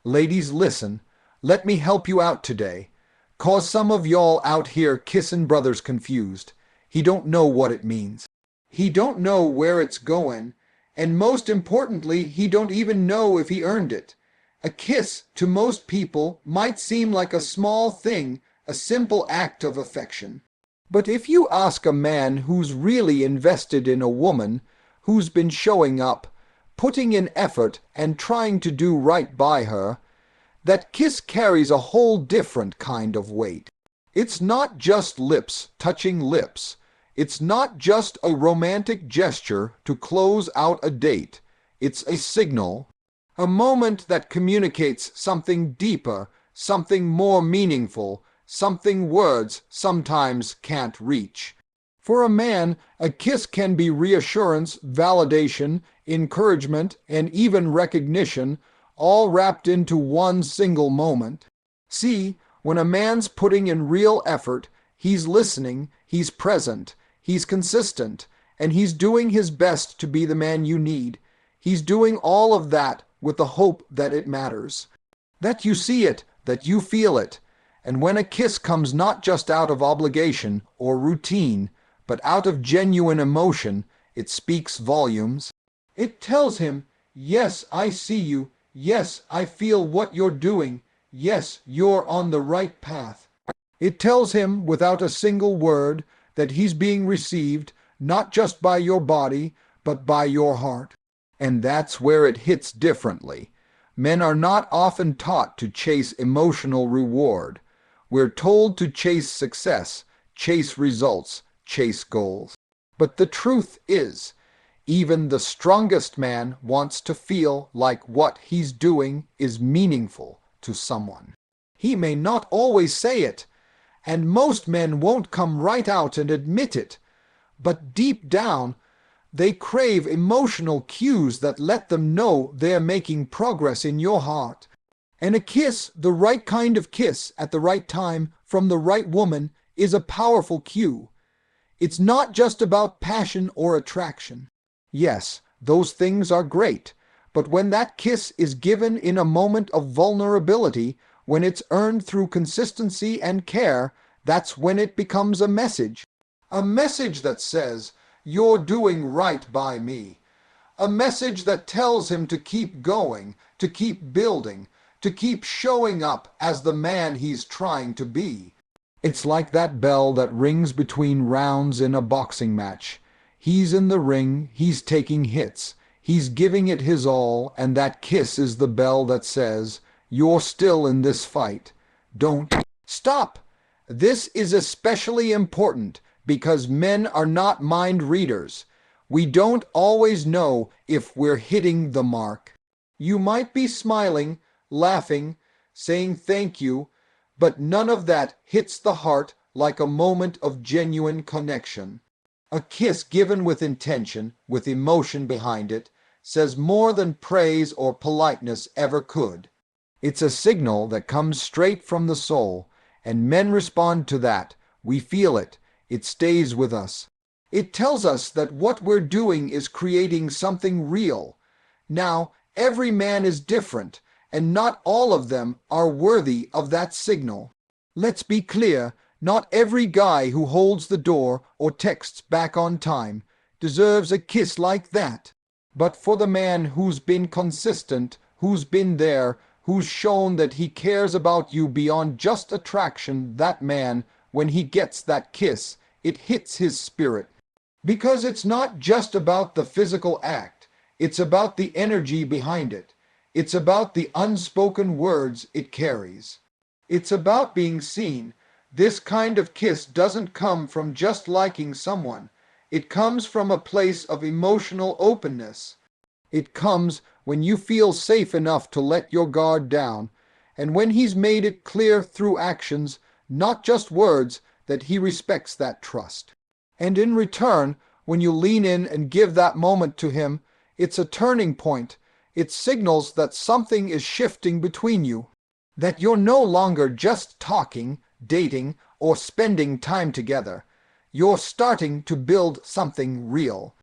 Ladies, listen. Let me help you out today. 'Cause some of y'all out here kissin' brothers confused. He don't know what it means. He don't know where it's goin', and most importantly, he don't even know if he earned it. A kiss to most people might seem like a small thing, a simple act of affection. But if you ask a man who's really invested in a woman, who's been showing up, putting in effort and trying to do right by her, that kiss carries a whole different kind of weight. It's not just lips touching lips. It's not just a romantic gesture to close out a date. It's a signal, a moment that communicates something deeper, something more meaningful, something words sometimes can't reach. For a man, a kiss can be reassurance, validation, encouragement, and even recognition, all wrapped into one single moment. See, when a man's putting in real effort, he's listening, he's present, he's consistent, and he's doing his best to be the man you need. He's doing all of that with the hope that it matters, that you see it, that you feel it. And when a kiss comes not just out of obligation or routine, but out of genuine emotion, it speaks volumes. It tells him, yes, I see you. Yes, I feel what you're doing. Yes, you're on the right path. It tells him, without a single word, that he's being received, not just by your body, but by your heart. And that's where it hits differently. Men are not often taught to chase emotional reward. We're told to chase success, chase results, chase goals. But the truth is, even the strongest man wants to feel like what he's doing is meaningful to someone. He may not always say it, and most men won't come right out and admit it, but deep down, they crave emotional cues that let them know they're making progress in your heart. And a kiss, the right kind of kiss at the right time from the right woman, is a powerful cue. It's not just about passion or attraction. Yes, those things are great, but when that kiss is given in a moment of vulnerability, when it's earned through consistency and care, that's when it becomes a message. A message that says, you're doing right by me. A message that tells him to keep going, to keep building, to keep showing up as the man he's trying to be. It's like that bell that rings between rounds in a boxing match. He's in the ring, he's taking hits, he's giving it his all, and that kiss is the bell that says, you're still in this fight. Don't stop! This is especially important because men are not mind readers. We don't always know if we're hitting the mark. You might be smiling, laughing, saying thank you, but none of that hits the heart like a moment of genuine connection. A kiss given with intention, with emotion behind it, says more than praise or politeness ever could. It's a signal that comes straight from the soul, and men respond to that. We feel it. It stays with us. It tells us that what we're doing is creating something real. Now, every man is different, and not all of them are worthy of that signal. Let's be clear. Not every guy who holds the door or texts back on time deserves a kiss like that. But for the man who's been consistent, who's been there, who's shown that he cares about you beyond just attraction, that man, when he gets that kiss, it hits his spirit. Because it's not just about the physical act, it's about the energy behind it. It's about the unspoken words it carries. It's about being seen. This kind of kiss doesn't come from just liking someone. It comes from a place of emotional openness. It comes when you feel safe enough to let your guard down, and when he's made it clear through actions, not just words, that he respects that trust. And in return, when you lean in and give that moment to him, it's a turning point. It signals that something is shifting between you, that you're no longer just talking, dating, or spending time together. You're starting to build something real.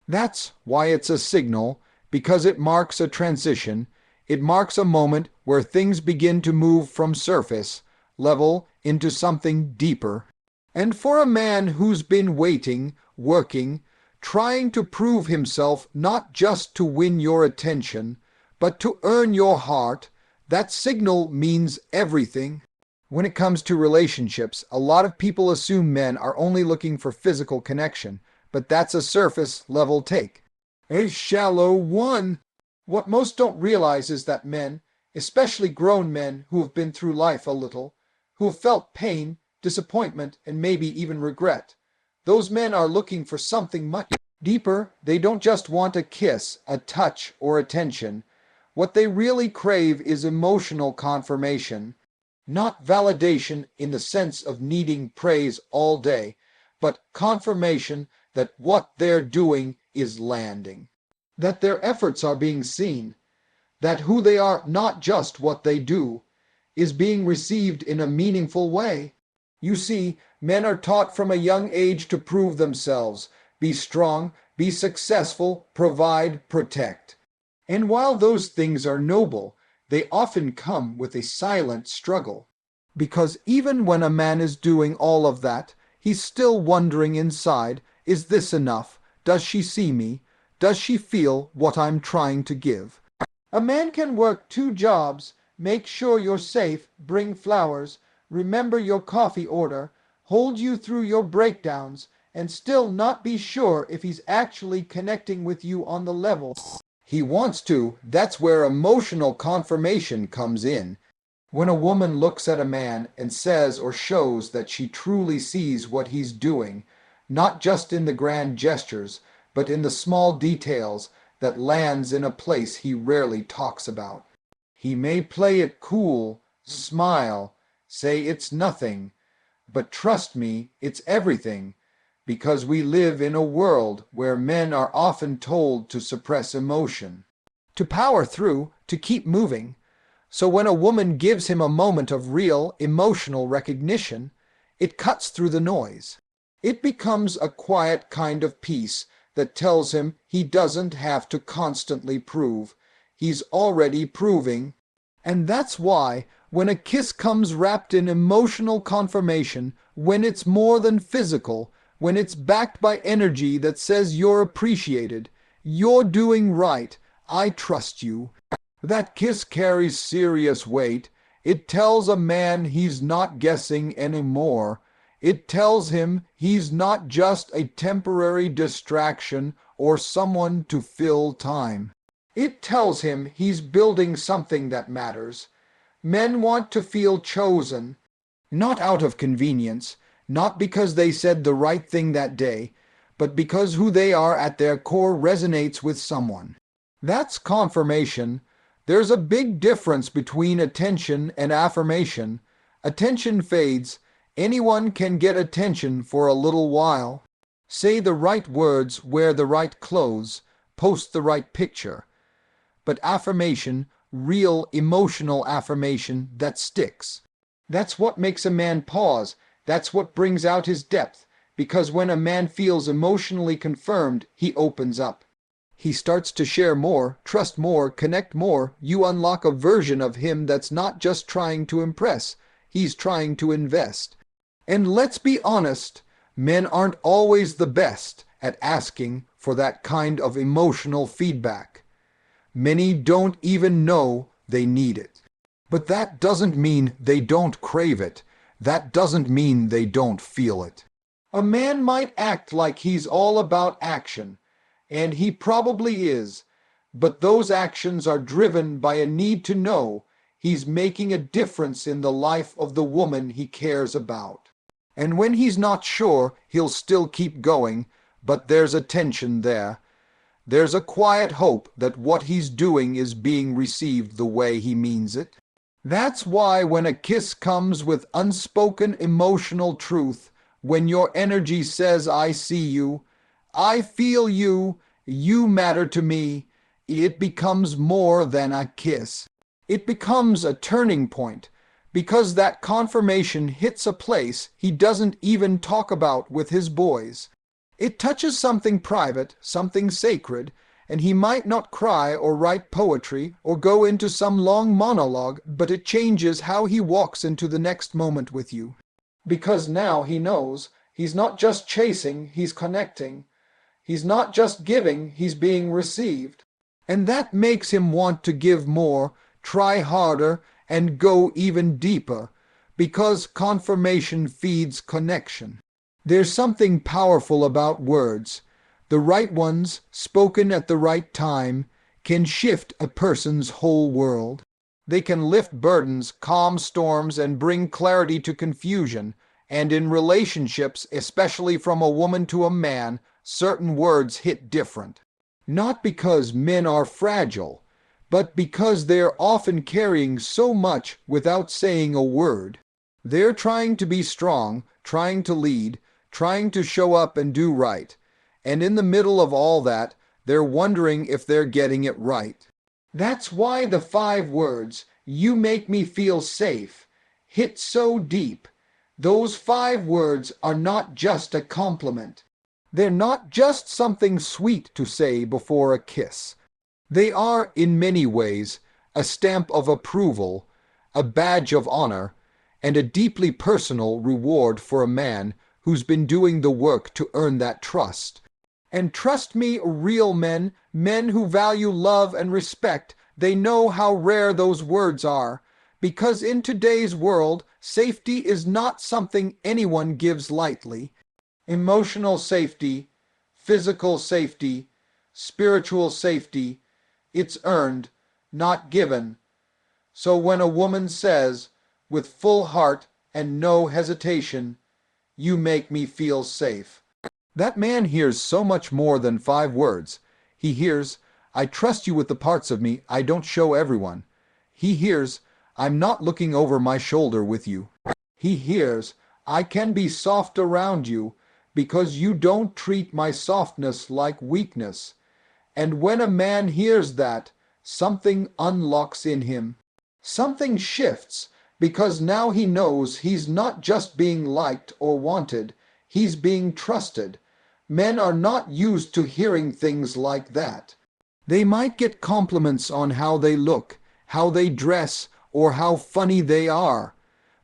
That's why it's a signal, because it marks a transition. It marks a moment where things begin to move from surface level into something deeper. And for a man who's been waiting, working, trying to prove himself not just to win your attention, but to earn your heart, that signal means everything. When it comes to relationships, a lot of people assume men are only looking for physical connection, but that's a surface level take. A shallow one. What most don't realize is that men, especially grown men who have been through life a little, who have felt pain, disappointment, and maybe even regret, those men are looking for something much deeper. They don't just want a kiss, a touch, or attention. What they really crave is emotional confirmation. Not validation in the sense of needing praise all day, but confirmation that what they're doing is landing, that their efforts are being seen, that who they are, not just what they do, is being received in a meaningful way. You see, men are taught from a young age to prove themselves, be strong, be successful, provide, protect. And while those things are noble, they often come with a silent struggle. Because even when a man is doing all of that, he's still wondering inside, is this enough? Does she see me? Does she feel what I'm trying to give? A man can work 2 jobs, make sure you're safe, bring flowers, remember your coffee order, hold you through your breakdowns, and still not be sure if he's actually connecting with you on the level he wants to. That's where emotional confirmation comes in. When a woman looks at a man and says or shows that she truly sees what he's doing, not just in the grand gestures, but in the small details, that lands in a place he rarely talks about. He may play it cool, smile, say it's nothing, but trust me, it's everything, because we live in a world where men are often told to suppress emotion, to power through, to keep moving. So when a woman gives him a moment of real emotional recognition, it cuts through the noise. It becomes a quiet kind of peace that tells him he doesn't have to constantly prove. He's already proving. And that's why, when a kiss comes wrapped in emotional confirmation, when it's more than physical, when it's backed by energy that says you're appreciated, you're doing right, I trust you, that kiss carries serious weight. It tells a man he's not guessing anymore. It tells him he's not just a temporary distraction or someone to fill time. It tells him he's building something that matters. Men want to feel chosen, not out of convenience, not because they said the right thing that day, but because who they are at their core resonates with someone. That's confirmation. There's a big difference between attention and affirmation. Attention fades. Anyone can get attention for a little while. Say the right words, wear the right clothes, post the right picture. But affirmation, real emotional affirmation that sticks. That's what makes a man pause. That's what brings out his depth. Because when a man feels emotionally confirmed, he opens up. He starts to share more, trust more, connect more. You unlock a version of him that's not just trying to impress. He's trying to invest. And let's be honest, men aren't always the best at asking for that kind of emotional feedback. Many don't even know they need it. But that doesn't mean they don't crave it. That doesn't mean they don't feel it. A man might act like he's all about action, and he probably is, but those actions are driven by a need to know he's making a difference in the life of the woman he cares about. And when he's not sure, he'll still keep going, but there's a tension there. There's a quiet hope that what he's doing is being received the way he means it. That's why when a kiss comes with unspoken emotional truth, when your energy says, I see you, I feel you, you matter to me, it becomes more than a kiss. It becomes a turning point, because that confirmation hits a place he doesn't even talk about with his boys. It touches something private, something sacred, and he might not cry or write poetry or go into some long monologue, but it changes how he walks into the next moment with you. Because now he knows he's not just chasing, he's connecting. He's not just giving, he's being received. And that makes him want to give more, try harder, and go even deeper, because confirmation feeds connection. There's something powerful about words. The right ones, spoken at the right time, can shift a person's whole world. They can lift burdens, calm storms, and bring clarity to confusion. And in relationships, especially from a woman to a man, certain words hit different. Not because men are fragile, but because they're often carrying so much without saying a word. They're trying to be strong, trying to lead, trying to show up and do right. And in the middle of all that, they're wondering if they're getting it right. That's why the 5 words, "You make me feel safe," hit so deep. Those 5 words are not just a compliment. They're not just something sweet to say before a kiss. They are, in many ways, a stamp of approval, a badge of honor, and a deeply personal reward for a man who's been doing the work to earn that trust. And trust me, real men, men who value love and respect, they know how rare those words are, because in today's world, safety is not something anyone gives lightly. Emotional safety, physical safety, spiritual safety, it's earned, not given. So when a woman says, with full heart and no hesitation, "You make me feel safe," that man hears so much more than 5 words. He hears, "I trust you with the parts of me I don't show everyone." He hears, "I'm not looking over my shoulder with you." He hears, "I can be soft around you because you don't treat my softness like weakness." And when a man hears that, something unlocks in him. Something shifts, because now he knows he's not just being liked or wanted, he's being trusted. Men are not used to hearing things like that. They might get compliments on how they look, how they dress, or how funny they are.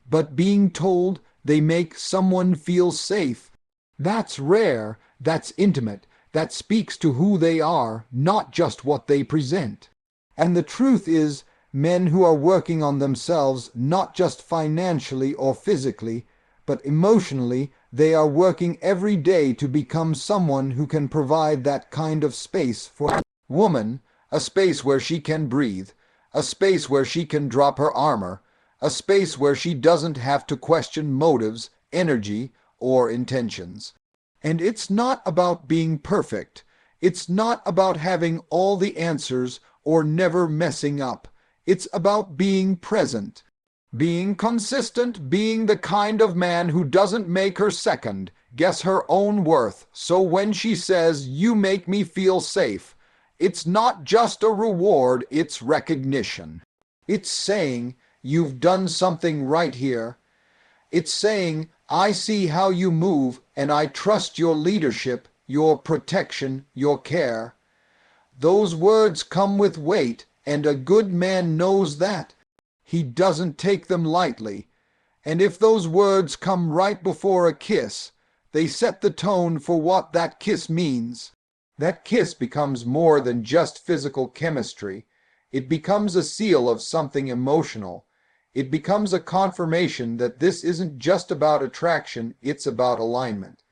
But being told they make someone feel safe, that's rare, that's intimate, that speaks to who they are, not just what they present. And the truth is, men who are working on themselves, not just financially or physically, but emotionally, they are working every day to become someone who can provide that kind of space for a woman, a space where she can breathe, a space where she can drop her armor, a space where she doesn't have to question motives, energy, or intentions. And it's not about being perfect. It's not about having all the answers or never messing up. It's about being present, being consistent, being the kind of man who doesn't make her second, guess her own worth. So when she says, "You make me feel safe," it's not just a reward, it's recognition. It's saying, "You've done something right here." It's saying, "I see how you move, and I trust your leadership, your protection, your care." Those words come with weight, and a good man knows that. He doesn't take them lightly. And if those words come right before a kiss, they set the tone for what that kiss means. That kiss becomes more than just physical chemistry. It becomes a seal of something emotional. It becomes a confirmation that this isn't just about attraction, it's about alignment.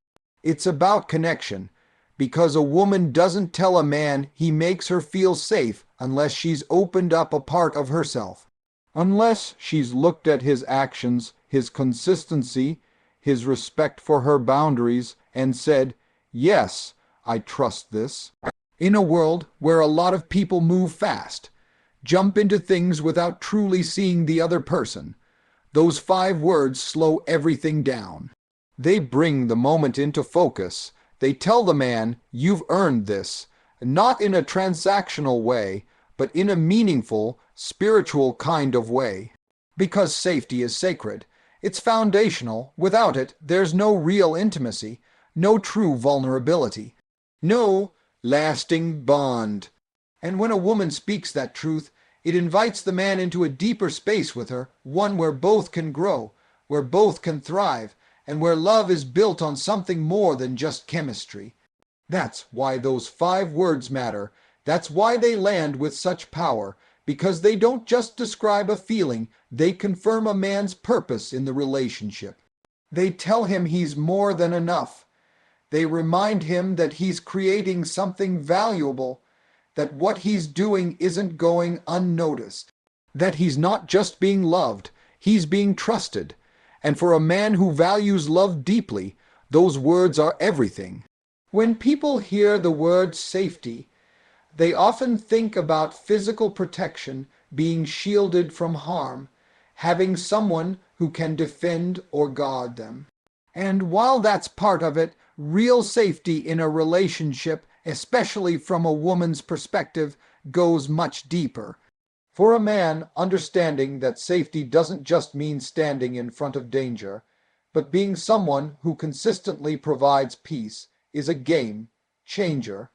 It's about connection, because a woman doesn't tell a man he makes her feel safe unless she's opened up a part of herself. Unless she's looked at his actions, his consistency, his respect for her boundaries, and said, "Yes, I trust this." In a world where a lot of people move fast, jump into things without truly seeing the other person, those 5 words slow everything down. They bring the moment into focus. They tell the man, "You've earned this," not in a transactional way, but in a meaningful, spiritual kind of way. Because safety is sacred. It's foundational. Without it, there's no real intimacy, no true vulnerability. No, lasting bond. And when a woman speaks that truth, it invites the man into a deeper space with her, one where both can grow, where both can thrive, and where love is built on something more than just chemistry. That's why those 5 words matter. That's why they land with such power, because they don't just describe a feeling, they confirm a man's purpose in the relationship. They tell him he's more than enough. They remind him that he's creating something valuable, that what he's doing isn't going unnoticed, that he's not just being loved, he's being trusted. And for a man who values love deeply, those words are everything. When people hear the word safety, they often think about physical protection, being shielded from harm, having someone who can defend or guard them. And while that's part of it, real safety in a relationship, especially from a woman's perspective, goes much deeper. For a man, understanding that safety doesn't just mean standing in front of danger, but being someone who consistently provides peace, is a game changer.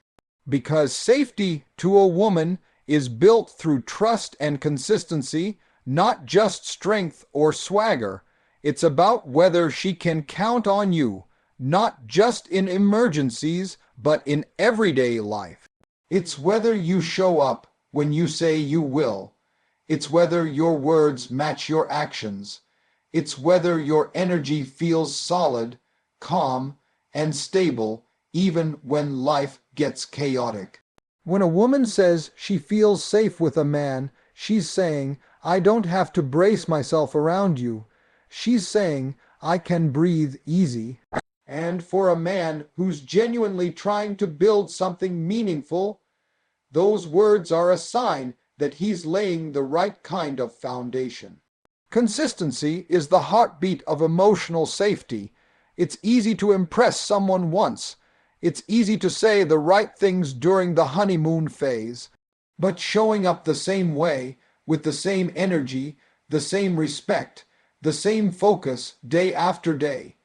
Because safety to a woman is built through trust and consistency, not just strength or swagger. It's about whether she can count on you, not just in emergencies, but in everyday life. It's whether you show up when you say you will. It's whether your words match your actions. It's whether your energy feels solid, calm, and stable, even when life gets chaotic. When a woman says she feels safe with a man, she's saying, I don't have to brace myself around you. She's saying, I can breathe easy. And for a man who's genuinely trying to build something meaningful, those words are a sign that he's laying the right kind of foundation. Consistency is the heartbeat of emotional safety. It's easy to impress someone once. It's easy to say the right things during the honeymoon phase. But showing up the same way, with the same energy, the same respect, the same focus day after day,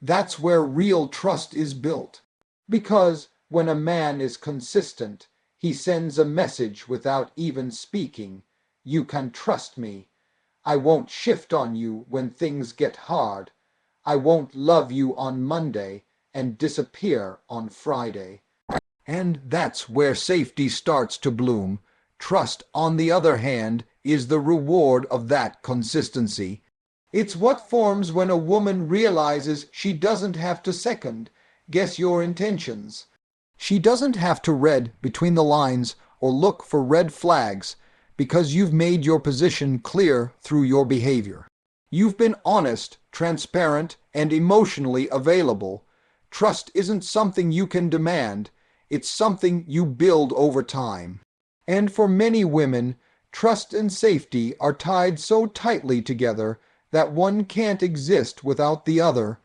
that's where real trust is built. Because when a man is consistent, he sends a message without even speaking. You can trust me. I won't shift on you when things get hard. I won't love you on Monday and disappear on Friday. And that's where safety starts to bloom. Trust, on the other hand, is the reward of that consistency. It's what forms when a woman realizes she doesn't have to second guess your intentions. She doesn't have to read between the lines or look for red flags because you've made your position clear through your behavior. You've been honest, transparent, and emotionally available. Trust isn't something you can demand. It's something you build over time. And for many women, trust and safety are tied so tightly together that one can't exist without the other.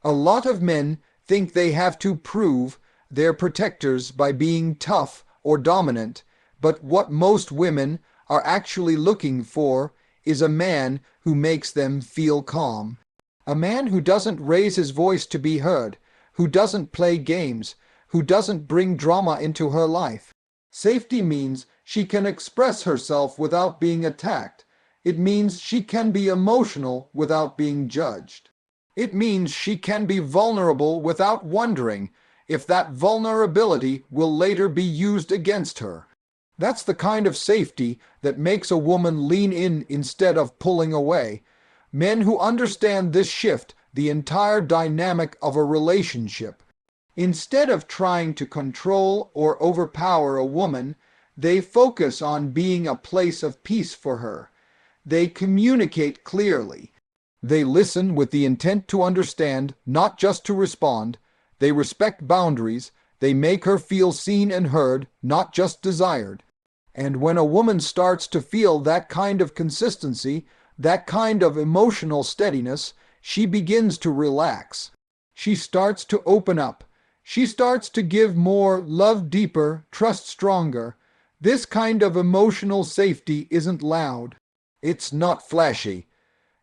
A lot of men think they have to prove they're protectors by being tough or dominant, but what most women are actually looking for is a man who makes them feel calm. A man who doesn't raise his voice to be heard, who doesn't play games, who doesn't bring drama into her life. Safety means she can express herself without being attacked. It means she can be emotional without being judged. It means she can be vulnerable without wondering if that vulnerability will later be used against her. That's the kind of safety that makes a woman lean in instead of pulling away. Men who understand this shift the entire dynamic of a relationship. Instead of trying to control or overpower a woman, they focus on being a place of peace for her. They communicate clearly. They listen with the intent to understand, not just to respond. They respect boundaries. They make her feel seen and heard, not just desired. And when a woman starts to feel that kind of consistency, that kind of emotional steadiness, she begins to relax. She starts to open up. She starts to give more, love deeper, trust stronger. This kind of emotional safety isn't loud. It's not flashy.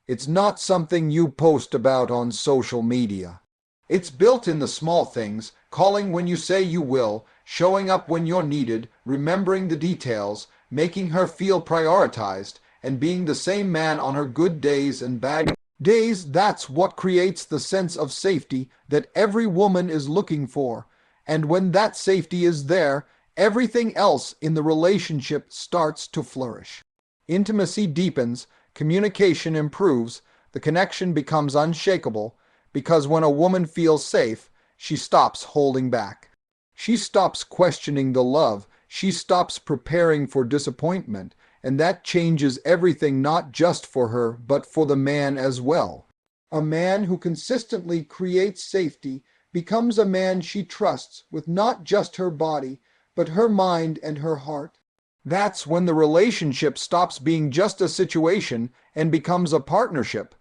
It's not something you post about on social media. It's built in the small things, calling when you say you will, showing up when you're needed, remembering the details, making her feel prioritized, and being the same man on her good days and bad days. That's what creates the sense of safety that every woman is looking for. And when that safety is there, everything else in the relationship starts to flourish. Intimacy deepens, communication improves, the connection becomes unshakable, because when a woman feels safe, she stops holding back. She stops questioning the love. She stops preparing for disappointment, and that changes everything, not just for her, but for the man as well. A man who consistently creates safety becomes a man she trusts with not just her body, but her mind and her heart. That's when the relationship stops being just a situation and becomes a partnership,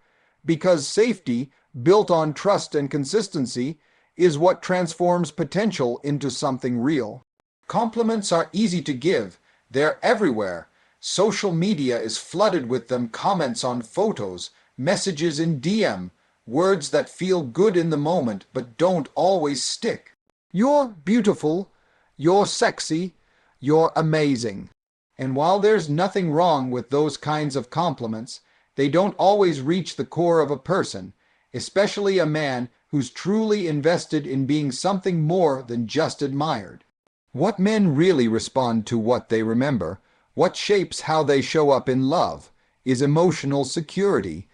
because safety, built on trust and consistency, is what transforms potential into something real. Compliments are easy to give. They're everywhere. Social media is flooded with them, comments on photos, messages in DM, words that feel good in the moment but don't always stick. You're beautiful, you're sexy, you're amazing. And while there's nothing wrong with those kinds of compliments, they don't always reach the core of a person, especially a man who's truly invested in being something more than just admired. What men really respond to, what they remember, what shapes how they show up in love, is emotional security.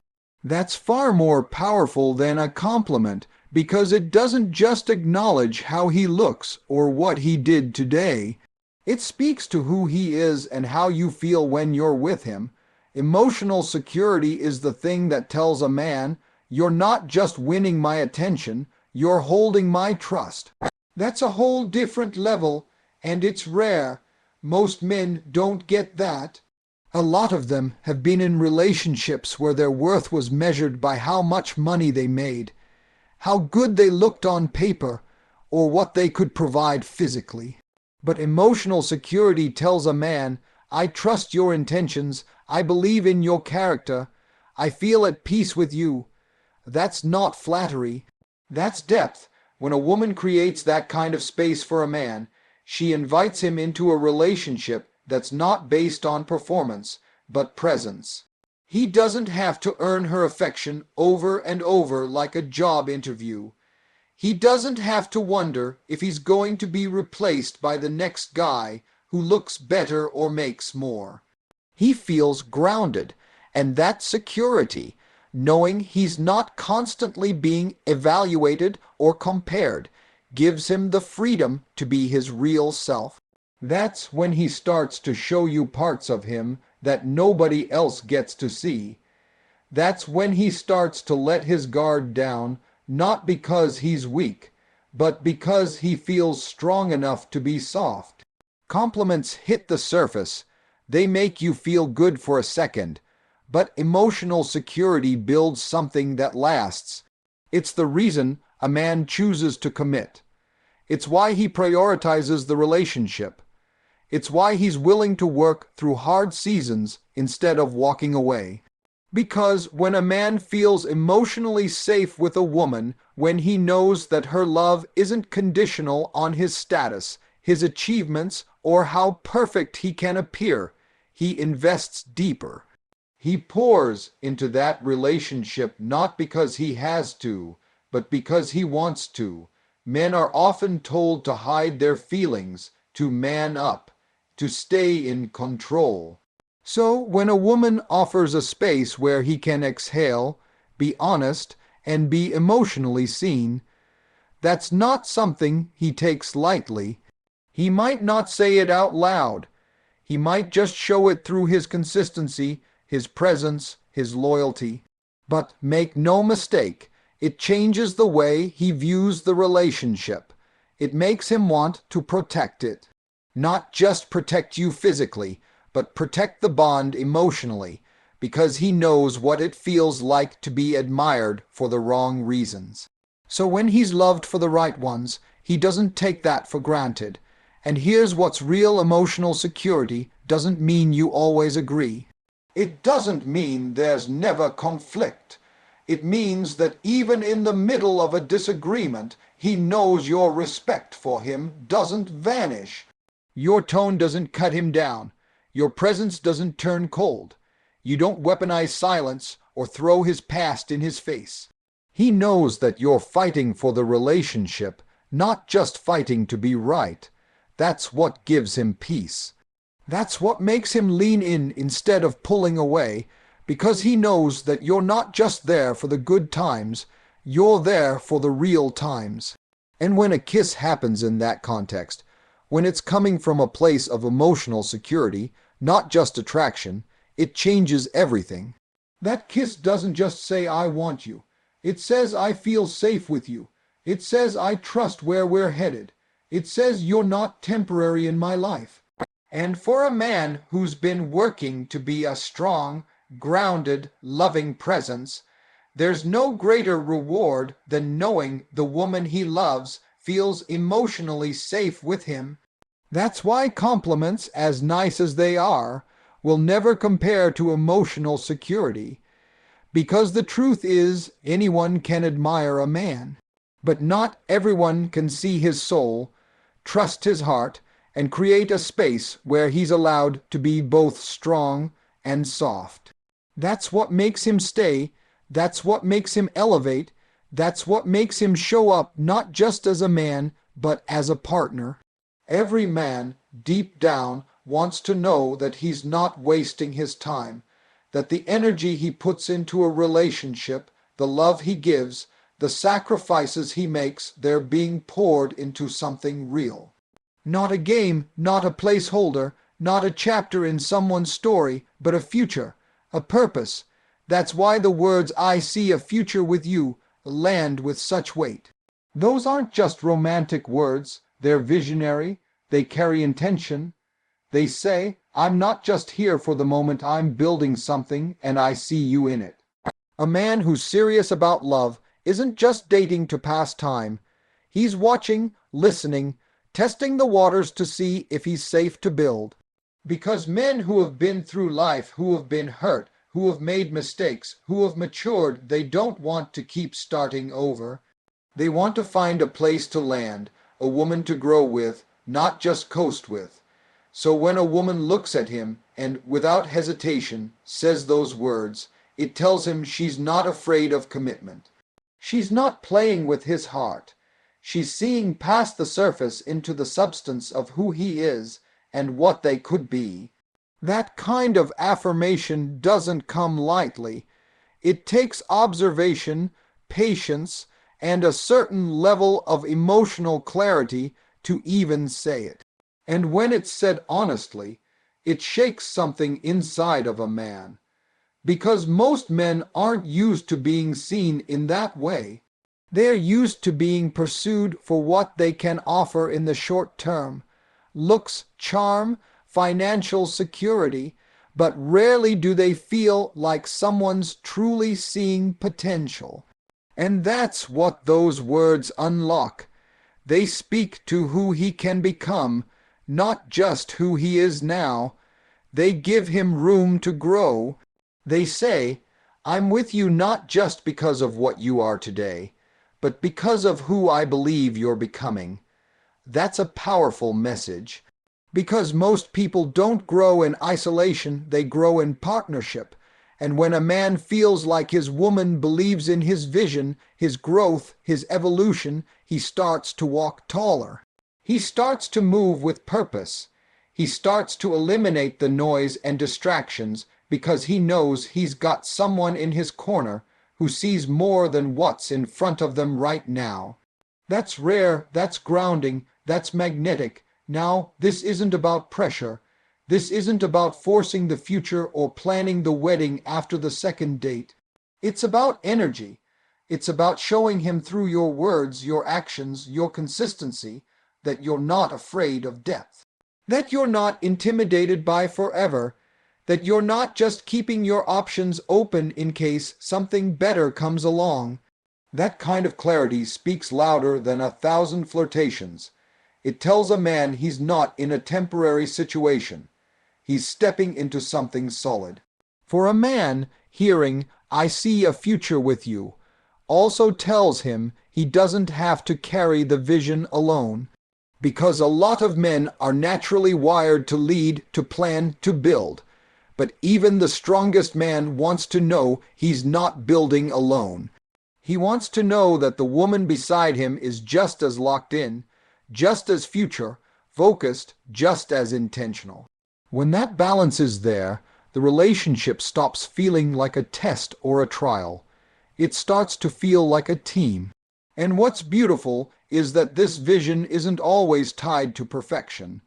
That's far more powerful than a compliment, because it doesn't just acknowledge how he looks or what he did today. It speaks to who he is and how you feel when you're with him. Emotional security is the thing that tells a man, you're not just winning my attention, you're holding my trust. That's a whole different level, and it's rare. Most men don't get that. A lot of them have been in relationships where their worth was measured by how much money they made, how good they looked on paper, or what they could provide physically. But emotional security tells a man, I trust your intentions, I believe in your character, I feel at peace with you. That's not flattery. That's depth. When a woman creates that kind of space for a man, she invites him into a relationship that's not based on performance, but presence. He doesn't have to earn her affection over and over like a job interview. He doesn't have to wonder if he's going to be replaced by the next guy who looks better or makes more. He feels grounded, and that security, knowing he's not constantly being evaluated or compared, gives him the freedom to be his real self. That's when he starts to show you parts of him that nobody else gets to see. That's when he starts to let his guard down, not because he's weak, but because he feels strong enough to be soft. Compliments hit the surface. They make you feel good for a second, but emotional security builds something that lasts. It's the reason a man chooses to commit. It's why he prioritizes the relationship. It's why he's willing to work through hard seasons instead of walking away. Because when a man feels emotionally safe with a woman, when he knows that her love isn't conditional on his status, his achievements, or how perfect he can appear, he invests deeper. He pours into that relationship not because he has to, but because he wants to. Men are often told to hide their feelings, to man up, to stay in control. So when a woman offers a space where he can exhale, be honest, and be emotionally seen, that's not something he takes lightly. He might not say it out loud. He might just show it through his consistency, his presence, his loyalty. But make no mistake, it changes the way he views the relationship. It makes him want to protect it. Not just protect you physically, but protect the bond emotionally, because he knows what it feels like to be admired for the wrong reasons. So when he's loved for the right ones, he doesn't take that for granted. And here's what's real emotional security doesn't mean you always agree. It doesn't mean there's never conflict. It means that even in the middle of a disagreement, he knows your respect for him doesn't vanish. Your tone doesn't cut him down. Your presence doesn't turn cold. You don't weaponize silence or throw his past in his face. He knows that you're fighting for the relationship, not just fighting to be right. That's what gives him peace. That's what makes him lean in instead of pulling away, because he knows that you're not just there for the good times, you're there for the real times. And when a kiss happens in that context, when it's coming from a place of emotional security, not just attraction, it changes everything. That kiss doesn't just say, "I want you." It says, "I feel safe with you." It says, "I trust where we're headed." It says, "You're not temporary in my life." And for a man who's been working to be a strong, grounded, loving presence, there's no greater reward than knowing the woman he loves feels emotionally safe with him. That's why compliments, as nice as they are, will never compare to emotional security. Because the truth is, anyone can admire a man, but not everyone can see his soul, trust his heart, and create a space where he's allowed to be both strong and soft. That's what makes him stay. That's what makes him elevate. That's what makes him show up not just as a man, but as a partner. Every man, deep down, wants to know that he's not wasting his time, that the energy he puts into a relationship, the love he gives, the sacrifices he makes, they're being poured into something real. Not a game, not a placeholder, not a chapter in someone's story, but a future, a purpose. That's why the words "I see a future with you" land with such weight. Those aren't just romantic words, they're visionary, they carry intention. They say, "I'm not just here for the moment, I'm building something and I see you in it." A man who's serious about love isn't just dating to pass time. He's watching, listening, testing the waters to see if he's safe to build. Because men who have been through life, who have been hurt, who have made mistakes, who have matured, they don't want to keep starting over. They want to find a place to land, a woman to grow with, not just coast with. So when a woman looks at him and, without hesitation, says those words, it tells him she's not afraid of commitment. She's not playing with his heart. She's seeing past the surface into the substance of who he is and what they could be. That kind of affirmation doesn't come lightly. It takes observation, patience, and a certain level of emotional clarity to even say it. And when it's said honestly, it shakes something inside of a man. Because most men aren't used to being seen in that way. They're used to being pursued for what they can offer in the short term. Looks, charm, financial security, but rarely do they feel like someone's truly seeing potential. And that's what those words unlock. They speak to who he can become, not just who he is now. They give him room to grow. They say, "I'm with you not just because of what you are today, but because of who I believe you're becoming." That's a powerful message. Because most people don't grow in isolation, they grow in partnership. And when a man feels like his woman believes in his vision, his growth, his evolution, he starts to walk taller. He starts to move with purpose. He starts to eliminate the noise and distractions because he knows he's got someone in his corner who sees more than what's in front of them right now. That's rare, that's grounding, that's magnetic. Now, this isn't about pressure. This isn't about forcing the future or planning the wedding after the second date. It's about energy. It's about showing him through your words, your actions, your consistency, that you're not afraid of depth. That you're not intimidated by forever. That you're not just keeping your options open in case something better comes along. That kind of clarity speaks louder than 1,000 flirtations. It tells a man he's not in a temporary situation. He's stepping into something solid. For a man, hearing I see a future with you, also tells him he doesn't have to carry the vision alone, because a lot of men are naturally wired to lead, to plan, to build. But even the strongest man wants to know he's not building alone. He wants to know that the woman beside him is just as locked in, just as future, focused, just as intentional. When that balance is there, the relationship stops feeling like a test or a trial. It starts to feel like a team. And what's beautiful is that this vision isn't always tied to perfection.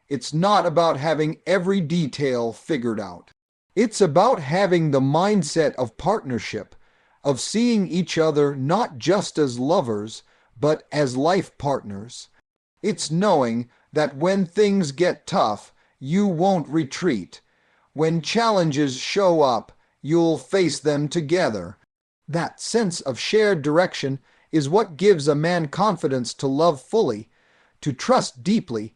It's not about having every detail figured out. It's about having the mindset of partnership, of seeing each other not just as lovers, but as life partners. It's knowing that when things get tough, you won't retreat. When challenges show up, you'll face them together. That sense of shared direction is what gives a man confidence to love fully, to trust deeply,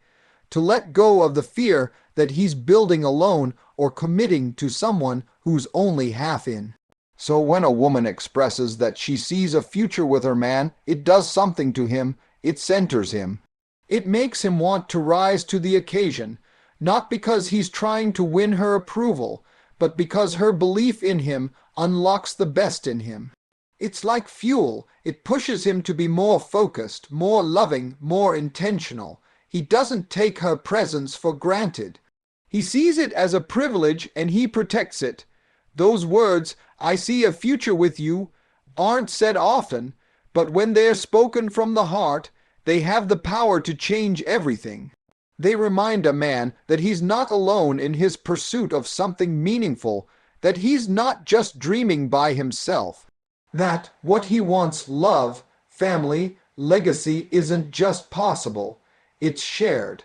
to let go of the fear that he's building alone or committing to someone who's only half in. So when a woman expresses that she sees a future with her man, it does something to him, it centers him. It makes him want to rise to the occasion, not because he's trying to win her approval, but because her belief in him unlocks the best in him. It's like fuel. It pushes him to be more focused, more loving, more intentional. He doesn't take her presence for granted. He sees it as a privilege and he protects it. Those words, "I see a future with you," aren't said often, but when they're spoken from the heart, they have the power to change everything. They remind a man that he's not alone in his pursuit of something meaningful, that he's not just dreaming by himself, that what he wants, love, family, legacy, isn't just possible, it's shared.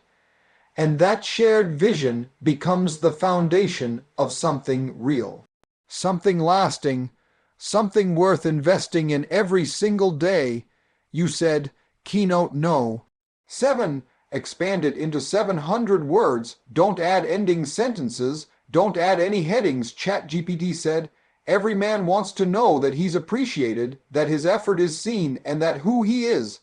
And that shared vision becomes the foundation of something real, something lasting, something worth investing in every single day. You said, Keynote no. 7. Expand it into 700 words. Don't add ending sentences. Don't add any headings. ChatGPT said, every man wants to know that he's appreciated, that his effort is seen, and that who he is,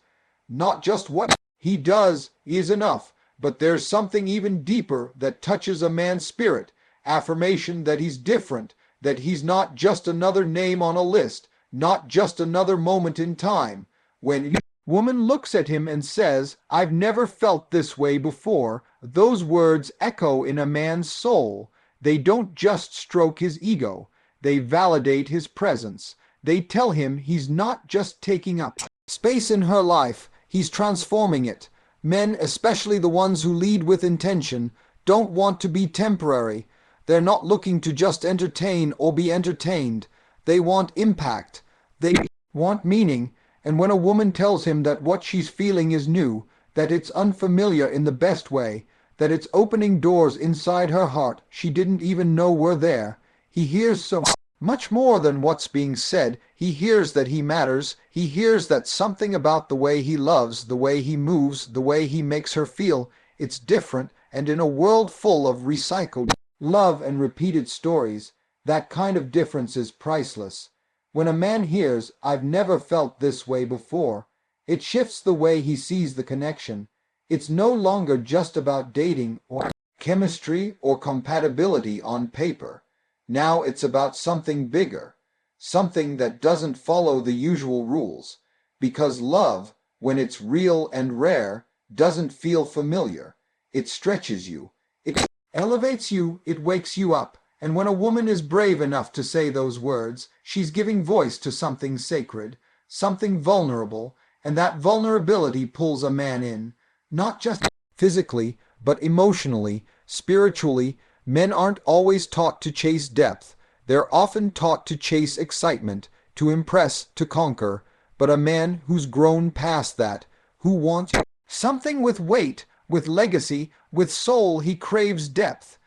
not just what he does, is enough. But there's something even deeper that touches a man's spirit. Affirmation that he's different, that he's not just another name on a list, not just another moment in time. When a woman looks at him and says, "I've never felt this way before," those words echo in a man's soul. They don't just stroke his ego. They validate his presence. They tell him he's not just taking up space in her life, he's transforming it. Men, especially the ones who lead with intention, don't want to be temporary. They're not looking to just entertain or be entertained. They want impact. They want meaning. And when a woman tells him that what she's feeling is new, that it's unfamiliar in the best way, that it's opening doors inside her heart she didn't even know were there, he hears so much more than what's being said. He hears that he matters. He hears that something about the way he loves, the way he moves, the way he makes her feel, it's different. And in a world full of recycled love and repeated stories, that kind of difference is priceless. When a man hears, "I've never felt this way before," it shifts the way he sees the connection. It's no longer just about dating or chemistry or compatibility on paper. Now it's about something bigger, something that doesn't follow the usual rules. Because love, when it's real and rare, doesn't feel familiar. It stretches you. It elevates you. It wakes you up. And when a woman is brave enough to say those words, she's giving voice to something sacred, something vulnerable, and that vulnerability pulls a man in, not just physically, but emotionally, spiritually. Men aren't always taught to chase depth. They're often taught to chase excitement, to impress, to conquer. But a man who's grown past that, who wants something with weight, with legacy, with soul, he craves depth.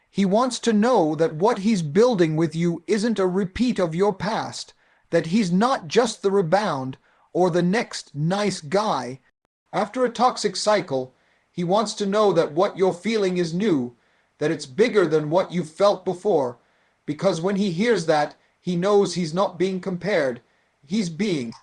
He wants to know that what he's building with you isn't a repeat of your past, that he's not just the rebound or the next nice guy. After a toxic cycle, he wants to know that what you're feeling is new, that it's bigger than what you've felt before, because when he hears that, He knows he's not being compared. He's being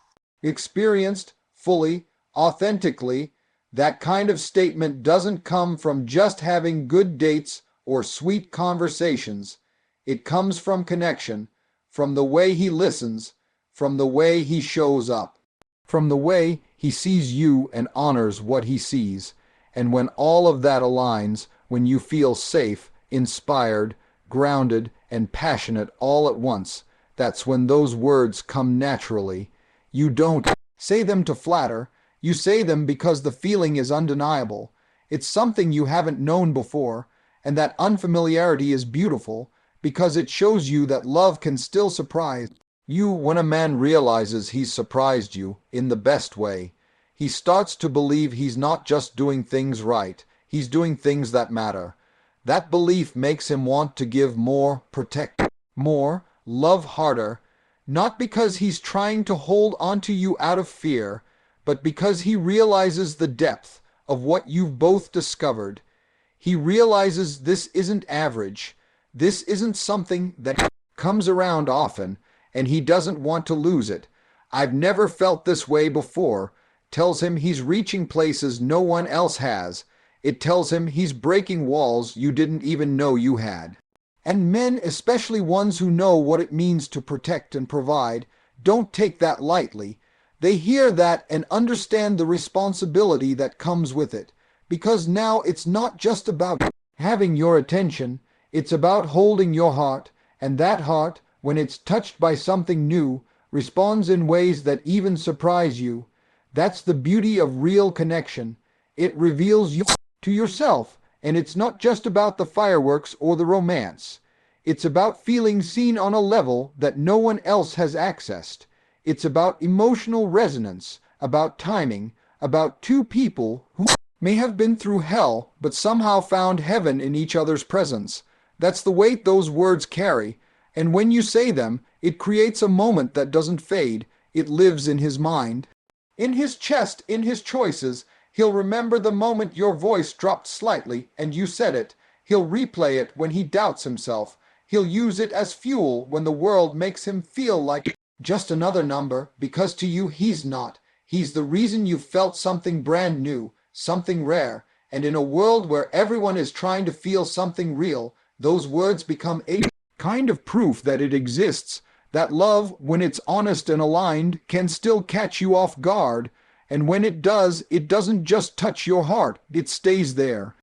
experienced fully, authentically. That kind of statement doesn't come from just having good dates or sweet conversations. It comes from connection, from the way he listens, from the way he shows up, from the way he sees you and honors what he sees. And when all of that aligns, when you feel safe, inspired, grounded, and passionate all at once, that's when those words come naturally. You don't say them to flatter, you say them because the feeling is undeniable. It's something you haven't known before, and that unfamiliarity is beautiful because it shows you that love can still surprise you. When a man realizes he's surprised you in the best way, he starts to believe he's not just doing things right, he's doing things that matter. That belief makes him want to give more, protect more, love harder, not because he's trying to hold onto you out of fear, but because he realizes the depth of what you've both discovered. He realizes this isn't average. This isn't something that comes around often, and he doesn't want to lose it. I've never felt this way before. Tells him he's reaching places no one else has. It tells him he's breaking walls you didn't even know you had. And men, especially ones who know what it means to protect and provide, don't take that lightly. They hear that and understand the responsibility that comes with it. Because now it's not just about having your attention, it's about holding your heart, and that heart, when it's touched by something new, responds in ways that even surprise you. That's the beauty of real connection. It reveals you to yourself, and it's not just about the fireworks or the romance. It's about feeling seen on a level that no one else has accessed. It's about emotional resonance, about timing, about two people who may have been through hell but somehow found heaven in each other's presence. That's the weight those words carry, and when you say them, it creates a moment that doesn't fade. It lives in his mind, in his chest, in his choices. He'll remember the moment your voice dropped slightly and you said it. He'll replay it when he doubts himself. He'll use it as fuel when the world makes him feel like just another number, because to you he's not. He's the reason you felt something brand new, something rare. And in a world where everyone is trying to feel something real, those words become a kind of proof that it exists, that love, when it's honest and aligned, can still catch you off guard. And when it does, it doesn't just touch your heart, it stays there.